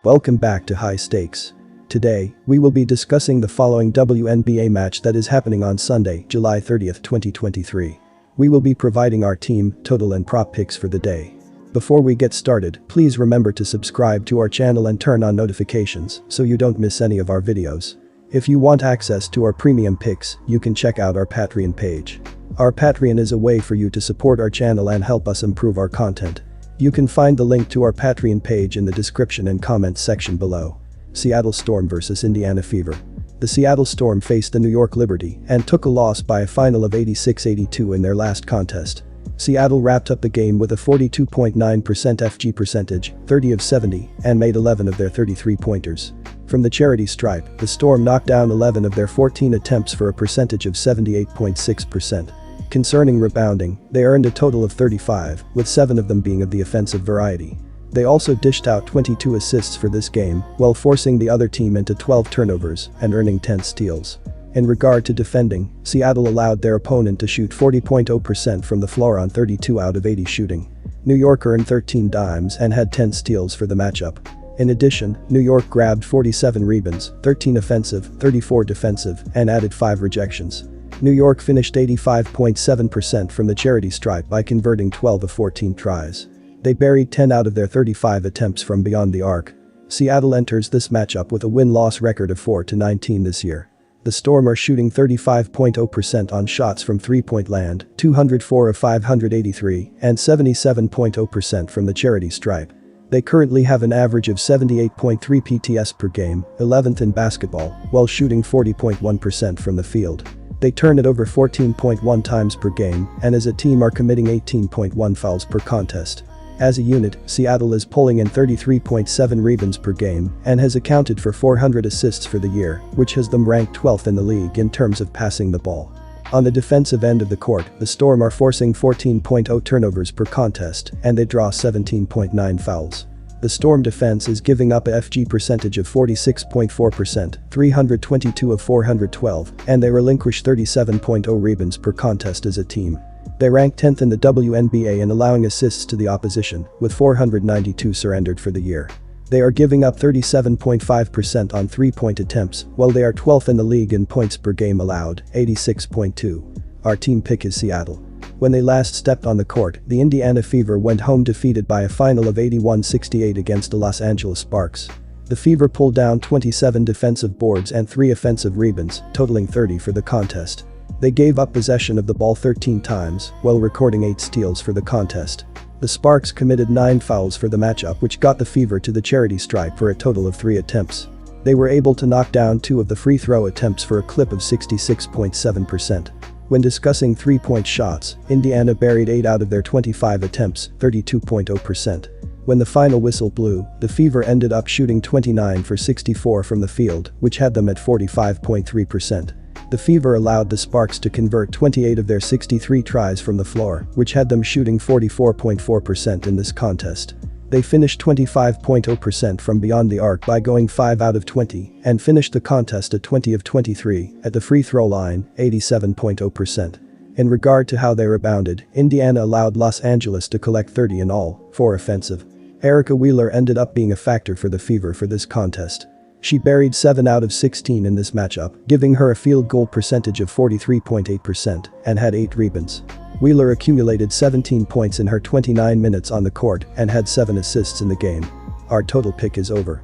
Welcome back to High Stakes. Today, we will be discussing the following WNBA match that is happening on Sunday, July 30th, 2023. We will be providing our team, total and prop picks for the day. Before we get started, please remember to subscribe to our channel and turn on notifications so you don't miss any of our videos. If you want access to our premium picks, you can check out our Patreon page. Our Patreon is a way for you to support our channel and help us improve our content. You can find the link to our Patreon page in the description and comments section below. Seattle Storm vs Indiana Fever. The Seattle Storm faced the New York Liberty and took a loss by a final of 86-82 in their last contest. Seattle wrapped up the game with a 42.9% FG percentage, 30 of 70, and made 11 of their 33 pointers. From the charity stripe, the Storm knocked down 11 of their 14 attempts for a percentage of 78.6%. Concerning rebounding, they earned a total of 35, with 7 of them being of the offensive variety. They also dished out 22 assists for this game, while forcing the other team into 12 turnovers and earning 10 steals. In regard to defending, Seattle allowed their opponent to shoot 40.0% from the floor on 32 out of 80 shooting. New York earned 13 dimes and had 10 steals for the matchup. In addition, New York grabbed 47 rebounds, 13 offensive, 34 defensive, and added 5 rejections. New York finished 85.7% from the charity stripe by converting 12 of 14 tries. They buried 10 out of their 35 attempts from beyond the arc. Seattle enters this matchup with a win-loss record of 4-19 this year. The Storm are shooting 35.0% on shots from three-point land, 204 of 583, and 77.0% from the charity stripe. They currently have an average of 78.3 PTS per game, 11th in basketball, while shooting 40.1% from the field. They turn it over 14.1 times per game and as a team are committing 18.1 fouls per contest. As a unit, Seattle is pulling in 33.7 rebounds per game and has accounted for 400 assists for the year, which has them ranked 12th in the league in terms of passing the ball. On the defensive end of the court, the Storm are forcing 14.0 turnovers per contest and they draw 17.9 fouls. The Storm defense is giving up a FG percentage of 46.4%, 322 of 412, and they relinquish 37.0 rebounds per contest as a team. They rank 10th in the WNBA in allowing assists to the opposition, with 492 surrendered for the year. They are giving up 37.5% on three-point attempts, while they are 12th in the league in points per game allowed, 86.2. Our team pick is Seattle. When they last stepped on the court, the Indiana Fever went home defeated by a final of 81-68 against the Los Angeles Sparks. The Fever pulled down 27 defensive boards and 3 offensive rebounds, totaling 30 for the contest. They gave up possession of the ball 13 times, while recording 8 steals for the contest. The Sparks committed 9 fouls for the matchup, which got the Fever to the charity stripe for a total of 3 attempts. They were able to knock down 2 of the free throw attempts for a clip of 66.7%. When discussing three-point shots, Indiana buried 8 out of their 25 attempts, 32.0%. When the final whistle blew, the Fever ended up shooting 29 for 64 from the field, which had them at 45.3%. The Fever allowed the Sparks to convert 28 of their 63 tries from the floor, which had them shooting 44.4% in this contest. They finished 25.0% from beyond the arc by going 5 out of 20 and finished the contest at 20 of 23 at the free throw line, 87.0%. In regard to how they rebounded, Indiana allowed Los Angeles to collect 30 in all, 4 offensive. Erica Wheeler ended up being a factor for the Fever for this contest. She buried 7 out of 16 in this matchup, giving her a field goal percentage of 43.8% and had 8 rebounds. Wheeler accumulated 17 points in her 29 minutes on the court and had 7 assists in the game. Our total pick is over.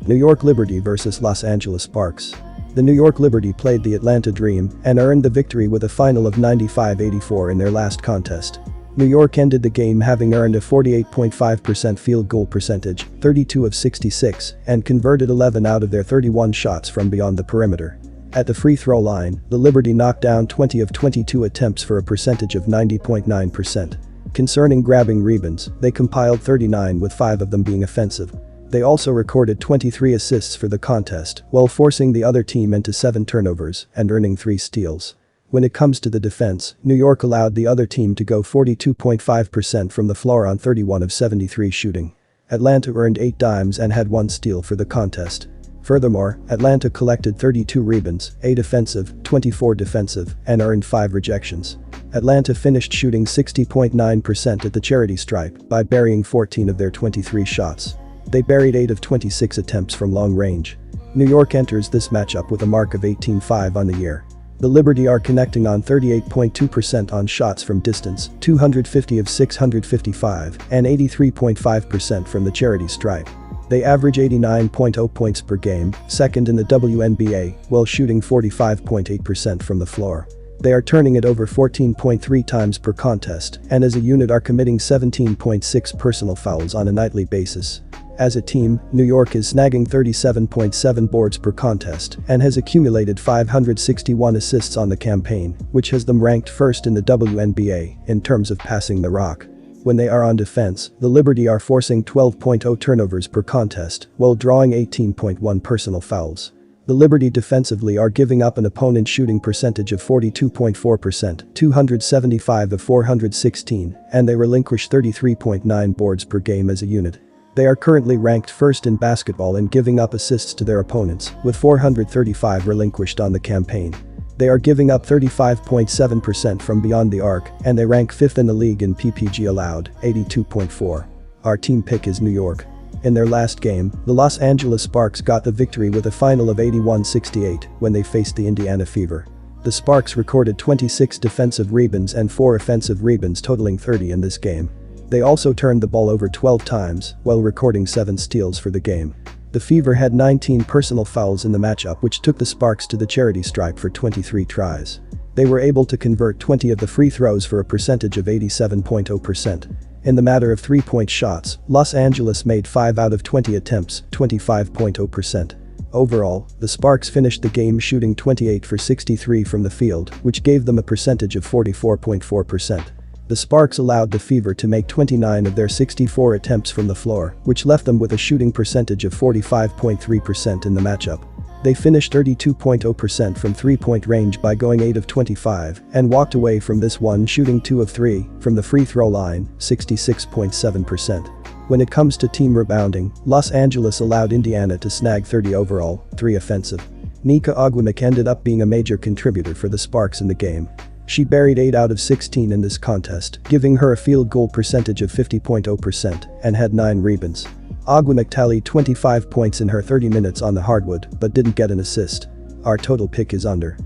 New York Liberty vs Los Angeles Sparks. The New York Liberty played the Atlanta Dream and earned the victory with a final of 95-84 in their last contest. New York ended the game having earned a 48.5% field goal percentage, 32 of 66, and converted 11 out of their 31 shots from beyond the perimeter. At the free throw line, the Liberty knocked down 20 of 22 attempts for a percentage of 90.9%. Concerning grabbing rebounds, they compiled 39 with 5 of them being offensive. They also recorded 23 assists for the contest, while forcing the other team into 7 turnovers and earning 3 steals. When it comes to the defense, New York allowed the other team to go 42.5% from the floor on 31 of 73 shooting. Atlanta earned 8 dimes and had 1 steal for the contest. Furthermore, Atlanta collected 32 rebounds, 8 offensive, 24 defensive, and earned 5 rejections. Atlanta finished shooting 60.9% at the charity stripe by burying 14 of their 23 shots. They buried 8 of 26 attempts from long range. New York enters this matchup with a mark of 18-5 on the year. The Liberty are connecting on 38.2% on shots from distance, 250 of 655, and 83.5% from the charity stripe. They average 89.0 points per game, second in the WNBA, while shooting 45.8% from the floor. They are turning it over 14.3 times per contest, and as a unit are committing 17.6 personal fouls on a nightly basis. As a team, New York is snagging 37.7 boards per contest and has accumulated 561 assists on the campaign, which has them ranked first in the WNBA in terms of passing the rock. When they are on defense, the Liberty are forcing 12.0 turnovers per contest while drawing 18.1 personal fouls. The Liberty defensively are giving up an opponent shooting percentage of 42.4%, 275 of 416, and they relinquish 33.9 boards per game as a unit. They are currently ranked first in basketball in giving up assists to their opponents, with 435 relinquished on the campaign. They are giving up 35.7% from beyond the arc, and they rank 5th in the league in PPG allowed, 82.4. Our team pick is New York. In their last game, the Los Angeles Sparks got the victory with a final of 81-68 when they faced the Indiana Fever. The Sparks recorded 26 defensive rebounds and 4 offensive rebounds totaling 30 in this game. They also turned the ball over 12 times, while recording 7 steals for the game. The Fever had 19 personal fouls in the matchup, which took the Sparks to the charity stripe for 23 tries. They were able to convert 20 of the free throws for a percentage of 87.0%. In the matter of 3-point shots, Los Angeles made 5 out of 20 attempts, 25.0%. Overall, the Sparks finished the game shooting 28 for 63 from the field, which gave them a percentage of 44.4%. The Sparks allowed the Fever to make 29 of their 64 attempts from the floor, which left them with a shooting percentage of 45.3% in the matchup. They finished 32.0% from 3-point range by going 8 of 25 and walked away from this one shooting 2 of 3 from the free throw line, 66.7%. When it comes to team rebounding, Los Angeles allowed Indiana to snag 30 overall, 3 offensive. Nika Ogwumike ended up being a major contributor for the Sparks in the game. She buried 8 out of 16 in this contest, giving her a field goal percentage of 50.0% and had 9 rebounds. Ogwumike tallied 25 points in her 30 minutes on the hardwood but didn't get an assist. Our total pick is under.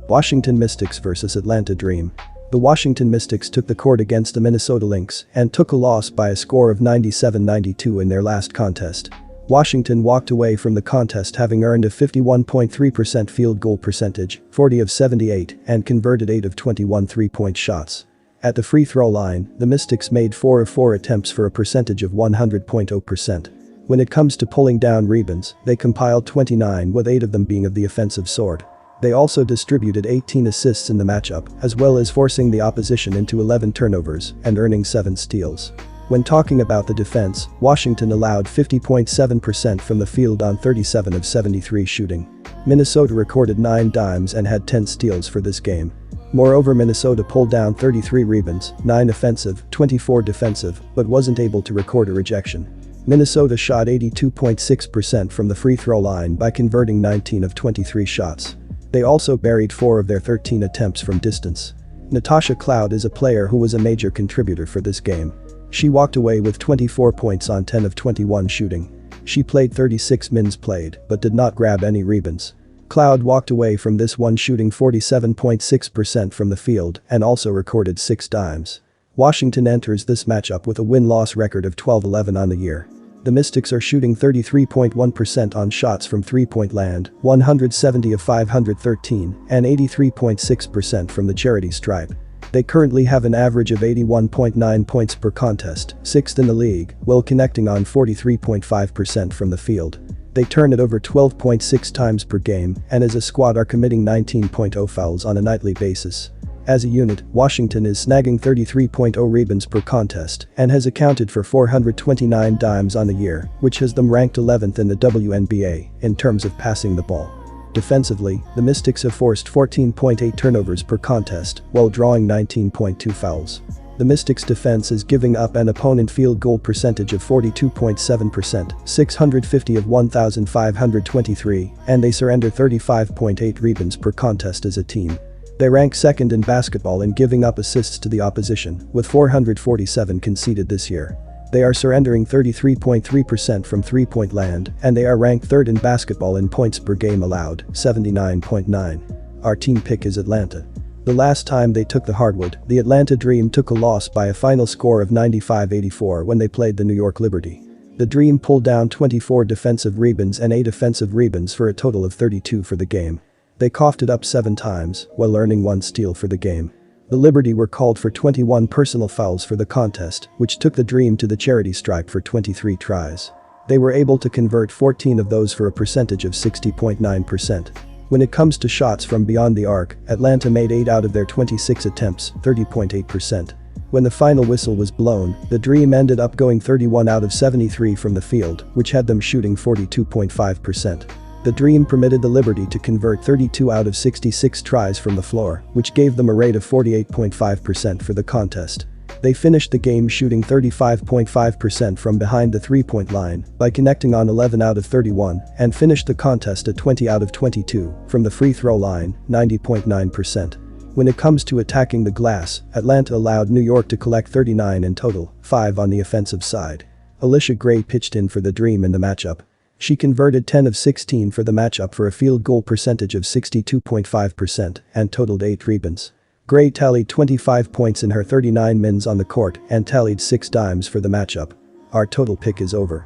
Washington Mystics vs Atlanta Dream. The Washington Mystics took the court against the Minnesota Lynx and took a loss by a score of 97-92 in their last contest. Washington walked away from the contest having earned a 51.3% field goal percentage, 40 of 78, and converted 8 of 21 3-point shots. At the free throw line, the Mystics made 4 of 4 attempts for a percentage of 100.0%. When it comes to pulling down rebounds, they compiled 29 with 8 of them being of the offensive sort. They also distributed 18 assists in the matchup, as well as forcing the opposition into 11 turnovers and earning 7 steals. When talking about the defense, Washington allowed 50.7% from the field on 37 of 73 shooting. Minnesota recorded 9 dimes and had 10 steals for this game. Moreover, Minnesota pulled down 33 rebounds, 9 offensive, 24 defensive, but wasn't able to record a rejection. Minnesota shot 82.6% from the free throw line by converting 19 of 23 shots. They also buried 4 of their 13 attempts from distance. Natasha Cloud is a player who was a major contributor for this game. She walked away with 24 points on 10 of 21 shooting. She played 36 minutes played, but did not grab any rebounds. Cloud walked away from this one shooting 47.6% from the field and also recorded 6 dimes. Washington enters this matchup with a win-loss record of 12-11 on the year. The Mystics are shooting 33.1% on shots from 3-point land, 170 of 513, and 83.6% from the charity stripe. They currently have an average of 81.9 points per contest, 6th in the league, while connecting on 43.5% from the field. They turn it over 12.6 times per game and as a squad are committing 19.0 fouls on a nightly basis. As a unit, Washington is snagging 33.0 rebounds per contest and has accounted for 429 dimes on the year, which has them ranked 11th in the WNBA in terms of passing the ball. Defensively, the Mystics have forced 14.8 turnovers per contest while drawing 19.2 fouls. The Mystics' defense is giving up an opponent field goal percentage of 42.7%, 650 of 1,523, and they surrender 35.8 rebounds per contest as a team. They rank second in basketball in giving up assists to the opposition, with 447 conceded this year. They are surrendering 33.3% from three-point land, and they are ranked third in basketball in points per game allowed, 79.9. Our team pick is Atlanta. The last time they took the hardwood, the Atlanta Dream took a loss by a final score of 95-84 when they played the New York Liberty. The Dream pulled down 24 defensive rebounds and 8 offensive rebounds for a total of 32 for the game. They coughed it up 7 times, while earning 1 steal for the game. The Liberty were called for 21 personal fouls for the contest, which took the Dream to the charity stripe for 23 tries. They were able to convert 14 of those for a percentage of 60.9%. When it comes to shots from beyond the arc, Atlanta made 8 out of their 26 attempts, 30.8%. When the final whistle was blown, the Dream ended up going 31 out of 73 from the field, which had them shooting 42.5%. The Dream permitted the Liberty to convert 32 out of 66 tries from the floor, which gave them a rate of 48.5% for the contest. They finished the game shooting 35.5% from behind the three-point line by connecting on 11 out of 31 and finished the contest at 20 out of 22 from the free throw line, 90.9%. When it comes to attacking the glass, Atlanta allowed New York to collect 39 in total, 5 on the offensive side. Alicia Gray pitched in for the Dream in the matchup. She converted 10 of 16 for the matchup for a field goal percentage of 62.5% and totaled 8 rebounds. Gray tallied 25 points in her 39 mins on the court and tallied 6 dimes for the matchup. Our total pick is over.